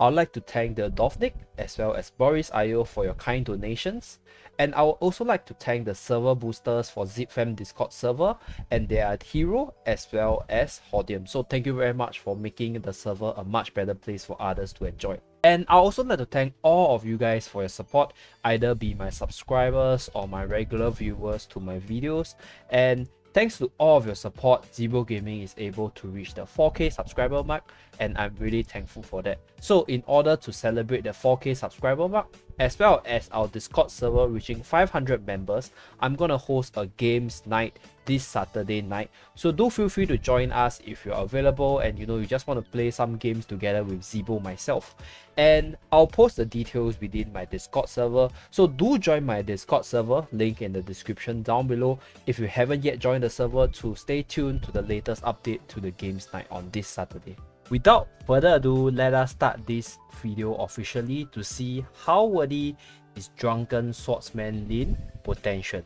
I'd like to thank the Dovnik as well as Boris IO for your kind donations. And I would also like to thank the server boosters for ZipFam Discord server and their hero as well as Hodium. So thank you very much for making the server a much better place for others to enjoy. And I also like to thank all of you guys for your support, either be my subscribers or my regular viewers to my videos. And thanks to all of your support, Zeeebo Gaming is able to reach the 4K subscriber mark, and I'm really thankful for that. So in order to celebrate the 4K subscriber mark, as well as our Discord server reaching 500 members, I'm gonna host a games night this Saturday night. So do feel free to join us if you're available and you just want to play some games together with Zeeebo myself. And I'll post the details within my Discord server. So do join my Discord server, link in the description down below if you haven't yet joined the server, to stay tuned to the latest update to the games night on this Saturday. Without further ado, let us start this video officially to see how worthy is Drunken Swordsman Lynn potentially.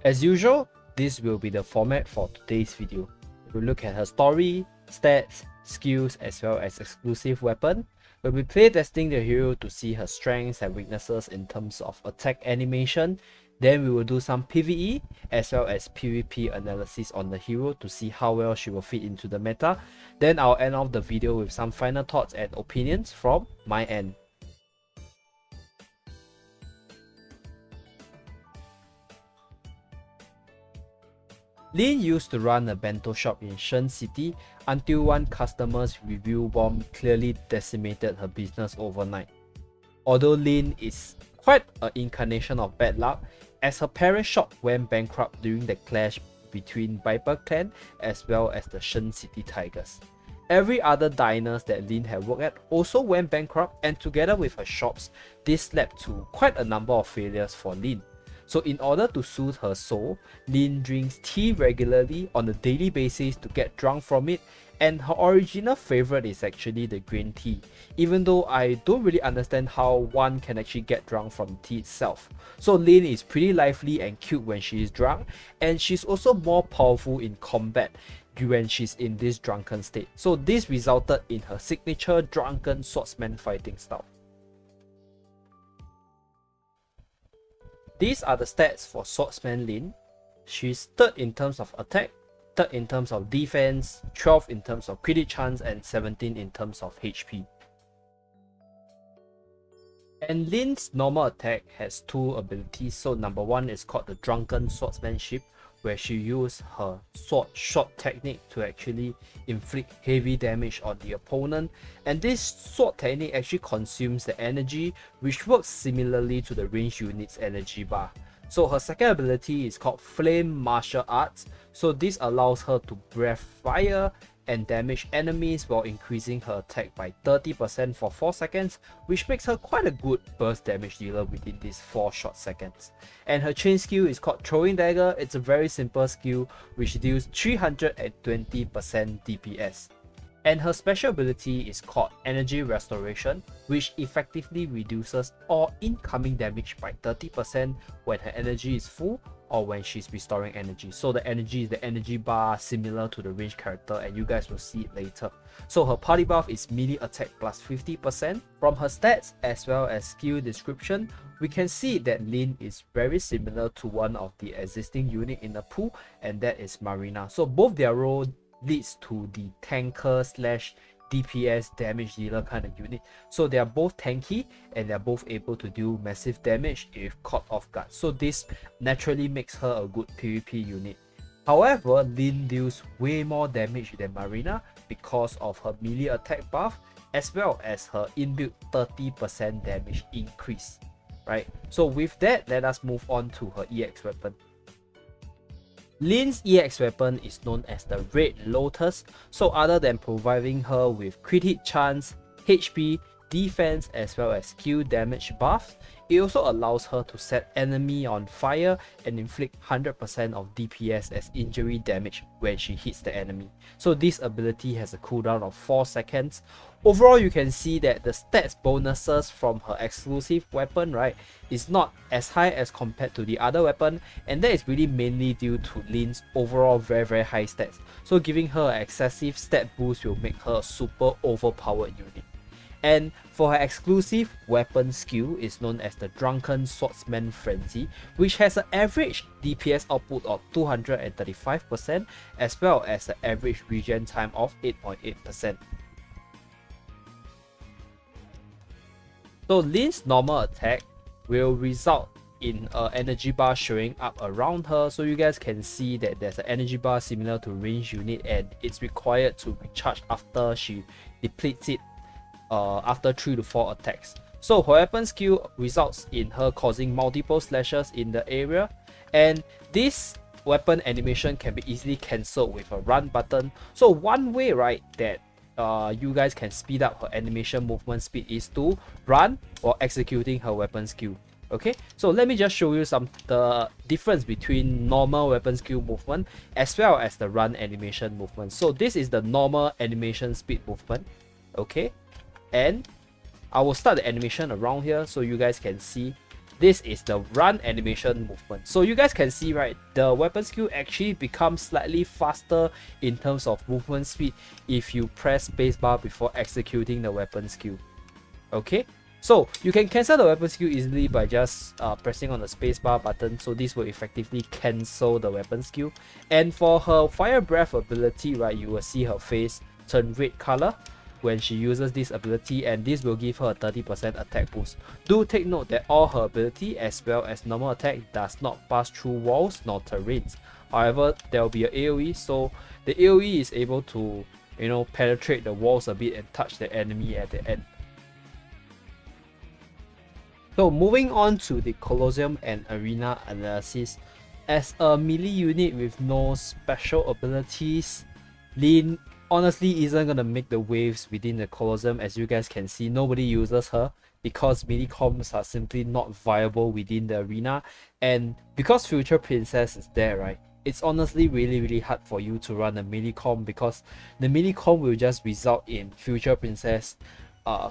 As usual, this will be the format for today's video. We'll look at her story, stats, skills, as well as exclusive weapon. We'll be playtesting the hero to see her strengths and weaknesses in terms of attack animation. Then we will do some PvE as well as PvP analysis on the hero to see how well she will fit into the meta. Then I'll end off the video with some final thoughts and opinions from my end. Lynn used to run a bento shop in Shen City until one customer's review bomb clearly decimated her business overnight. Although Lynn is quite an incarnation of bad luck, as her parent shop went bankrupt during the clash between Viper Clan as well as the Shen City Tigers. Every other diners that Lynn had worked at also went bankrupt, and together with her shops, this led to quite a number of failures for Lynn. So in order to soothe her soul, Lynn drinks tea regularly on a daily basis to get drunk from it, and her original favorite is actually the green tea, even though I don't really understand how one can actually get drunk from tea itself. So Lynn is pretty lively and cute when she is drunk, and she's also more powerful in combat when she's in this drunken state. So this resulted in her signature Drunken Swordsman fighting style. These are the stats for Swordsman Lynn. She's 3rd in terms of attack, 3rd in terms of defense, 12th in terms of crit chance, and 17 in terms of HP. And Lynn's normal attack has 2 abilities. So number 1 is called the Drunken Swordsmanship, where she uses her sword shot technique to actually inflict heavy damage on the opponent. And this sword technique actually consumes the energy, which works similarly to the ranged unit's energy bar. So her second ability is called Flame Martial Arts. So this allows her to breath fire and damage enemies while increasing her attack by 30% for 4 seconds, which makes her quite a good burst damage dealer within these 4 short seconds. And her chain skill is called Throwing Dagger. It's a very simple skill which deals 320% DPS. And her special ability is called Energy Restoration, which effectively reduces all incoming damage by 30% when her energy is full or when she's restoring energy. So the energy is the energy bar similar to the ranged character, and you guys will see it later. So her party buff is melee attack plus 50%. From her stats as well as skill description, we can see that Lynn is very similar to one of the existing unit in the pool, and that is Marina. So both their role leads to the tanker slash DPS damage dealer kind of unit. So they are both tanky and they are both able to do massive damage if caught off guard. So this naturally makes her a good PvP unit. However, Lynn deals way more damage than Marina because of her melee attack buff as well as her inbuilt 30% damage increase. Right? So with that, let us move on to her EX weapon. Lynn's EX weapon is known as the Red Lotus, so other than providing her with crit hit chance, HP, defense as well as skill damage buffs, it also allows her to set enemy on fire and inflict 100% of DPS as injury damage when she hits the enemy. So this ability has a cooldown of 4 seconds. Overall, you can see that the stats bonuses from her exclusive weapon, right, is not as high as compared to the other weapon, and that is really mainly due to Lynn's overall very high stats. So giving her an excessive stat boost will make her a super overpowered unit. And for her exclusive weapon skill is known as the Drunken Swordsman Frenzy, which has an average DPS output of 235% as well as an average regen time of 8.8%. So Lynn's normal attack will result in an energy bar showing up around her, so you guys can see that there's an energy bar similar to range unit, and it's required to recharge after she depletes it after 3 to 4 attacks. So her weapon skill results in her causing multiple slashes in the area, and this weapon animation can be easily cancelled with a run button. So one way, right, that you guys can speed up her animation movement speed is to run while executing her weapon skill. Okay, so let me just show you the difference between normal weapon skill movement as well as the run animation movement. So this is the normal animation speed movement. Okay, and I will start the animation around here so you guys can see. This is the run animation movement. So you guys can see, right, the weapon skill actually becomes slightly faster in terms of movement speed if you press spacebar before executing the weapon skill. Okay, so you can cancel the weapon skill easily by just pressing on the spacebar button, so this will effectively cancel the weapon skill. And for her fire breath ability, right, you will see her face turn red color when she uses this ability, and this will give her a 30% attack boost. Do take note that all her ability as well as normal attack does not pass through walls nor terrains. However, there will be an AoE, so the AoE is able to, you know, penetrate the walls a bit and touch the enemy at the end. So moving on to the Colosseum and Arena analysis. As a melee unit with no special abilities, Lynn honestly isn't gonna make the waves within the Colosseum. As you guys can see, nobody uses her because melee comms are simply not viable within the arena, and because Future Princess is there, right, it's honestly really hard for you to run a melee comm, because the melee comm will just result in Future Princess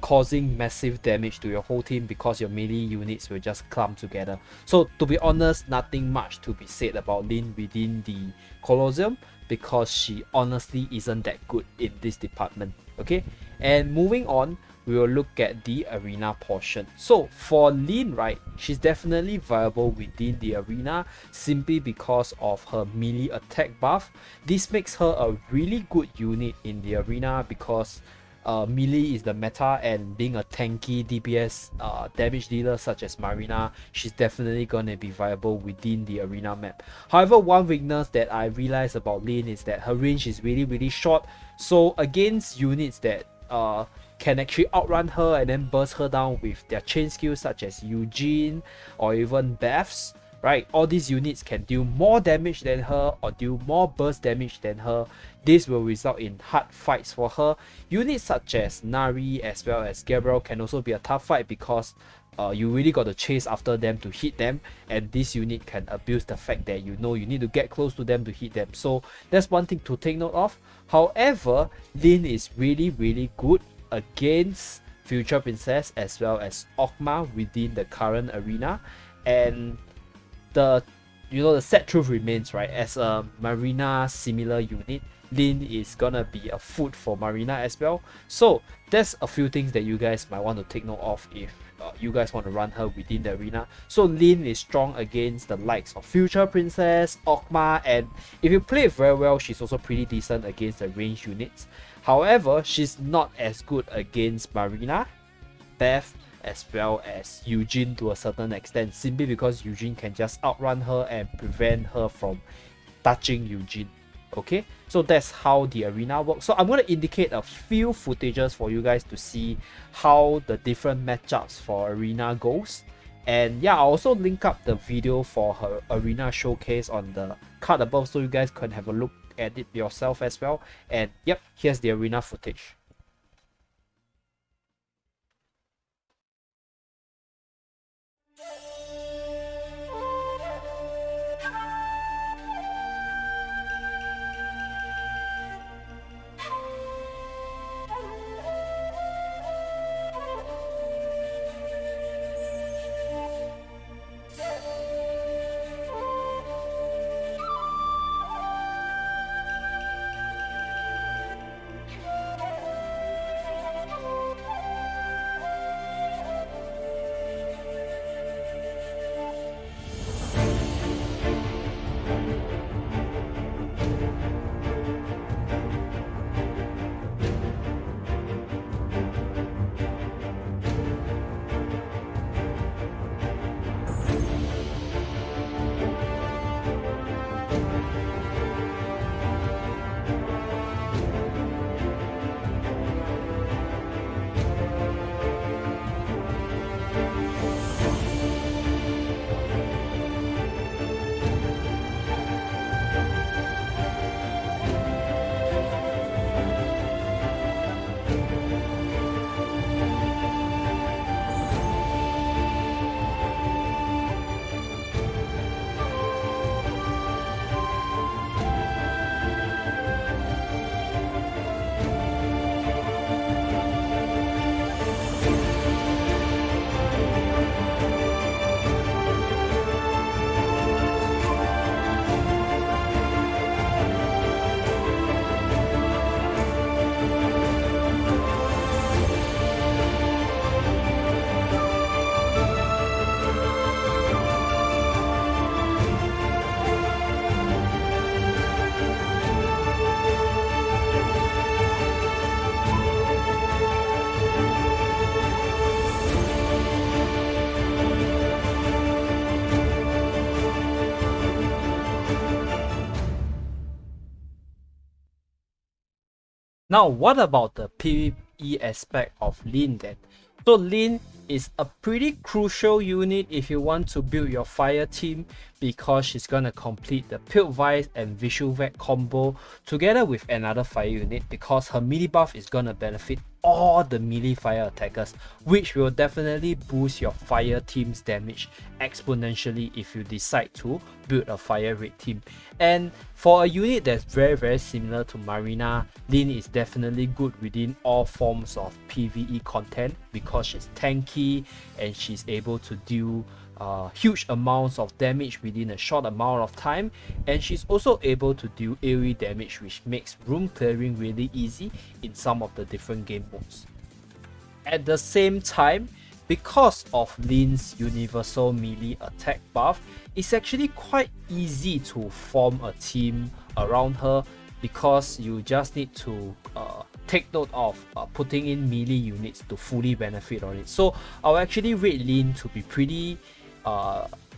causing massive damage to your whole team because your melee units will just clump together. So to be honest, nothing much to be said about Lynn within the Colosseum, because she honestly isn't that good in this department. Okay, and moving on, we will look at the arena portion. So for Lynn, right, she's definitely viable within the arena simply because of her melee attack buff. This makes her a really good unit in the arena because melee is the meta, and being a tanky DPS damage dealer such as Marina, she's definitely gonna be viable within the arena map. However, one weakness that I realized about Lynn is that her range is really short, so against units that can actually outrun her and then burst her down with their chain skills such as Eugene or even Beths, right, all these units can deal more damage than her or deal more burst damage than her. This will result in hard fights for her. Units such as Nari as well as Gabriel can also be a tough fight because you really got to chase after them to hit them, and this unit can abuse the fact that you know you need to get close to them to hit them. So that's one thing to take note of. However, Lynn is really good against Future Princess as well as Okma within the current arena, and the sad truth remains, right, as a Marina similar unit, Lynn is gonna be a food for Marina as well. So there's a few things that you guys might want to take note of if you guys want to run her within the arena. So Lynn is strong against the likes of Future Princess, Okma, and if you play it very well, she's also pretty decent against the range units. However, she's not as good against Marina, Beth, as well as Eugene to a certain extent, simply because Eugene can just outrun her and prevent her from touching Eugene. Okay, so that's how the arena works. So I'm going to indicate a few footages for you guys to see how the different matchups for arena goes. And yeah, I'll also link up the video for her arena showcase on the card above, so you guys can have a look at it yourself as well. And yep, here's the arena footage. Now, what about the PvE aspect of Lynn then? So Lynn is a pretty crucial unit if you want to build your fire team, because she's gonna complete the Piltvice and Visual Vet combo together with another fire unit, because her melee buff is gonna benefit all the melee fire attackers, which will definitely boost your fire team's damage exponentially if you decide to build a fire raid team. And for a unit that's very similar to Marina, Lynn is definitely good within all forms of PvE content, because she's tanky and she's able to deal huge amounts of damage within a short amount of time, and she's also able to deal AoE damage, which makes room clearing really easy in some of the different game modes. At the same time, because of Lynn's universal melee attack buff, it's actually quite easy to form a team around her, because you just need to take note of putting in melee units to fully benefit on it. So I'll actually rate Lynn to be pretty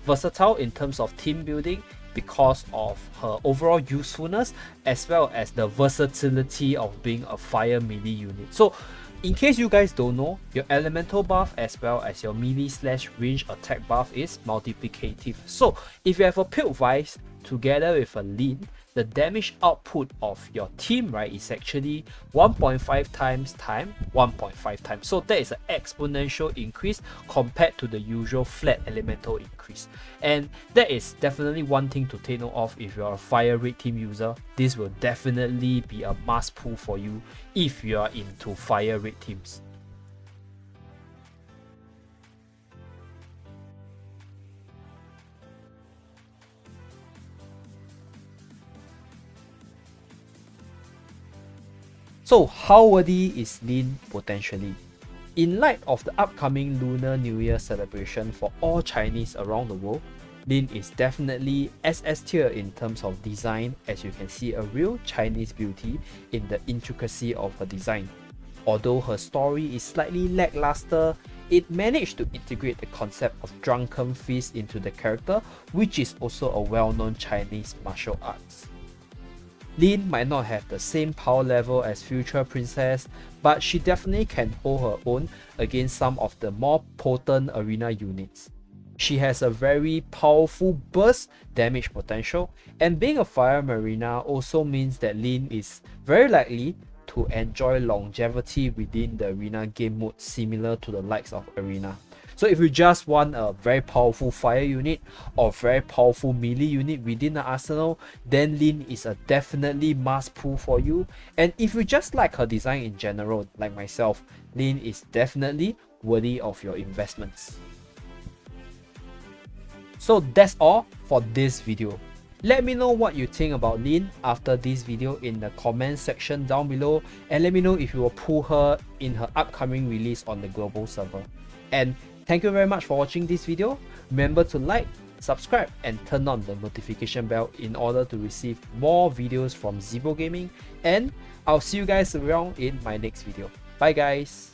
versatile in terms of team building, because of her overall usefulness as well as the versatility of being a fire melee unit. So in case you guys don't know, your elemental buff as well as your melee / range attack buff is multiplicative. So if you have a Piltvice together with a Lynn, the damage output of your team, right, is actually 1.5 times 1.5 times. So that is an exponential increase compared to the usual flat elemental increase. And that is definitely one thing to take note of if you're a fire raid team user. This will definitely be a must pull for you if you are into fire raid teams. So how worthy is Lynn potentially? In light of the upcoming Lunar New Year celebration for all Chinese around the world, Lynn is definitely SS tier in terms of design, as you can see a real Chinese beauty in the intricacy of her design. Although her story is slightly lackluster, it managed to integrate the concept of drunken feast into the character, which is also a well-known Chinese martial arts. Lynn might not have the same power level as future princess, but she definitely can hold her own against some of the more potent arena units. She has a very powerful burst damage potential, and being a fire Marina also means that Lynn is very likely to enjoy longevity within the arena game mode, similar to the likes of arena. So if you just want a very powerful fire unit or very powerful melee unit within the arsenal, then Lynn is a definitely must pull for you. And if you just like her design in general, like myself, Lynn is definitely worthy of your investments. So that's all for this video. Let me know what you think about Lynn after this video in the comment section down below, and let me know if you will pull her in her upcoming release on the global server. And thank you very much for watching this video. Remember to like, subscribe and turn on the notification bell in order to receive more videos from Zeeebo Gaming, and I'll see you guys around in my next video. Bye guys!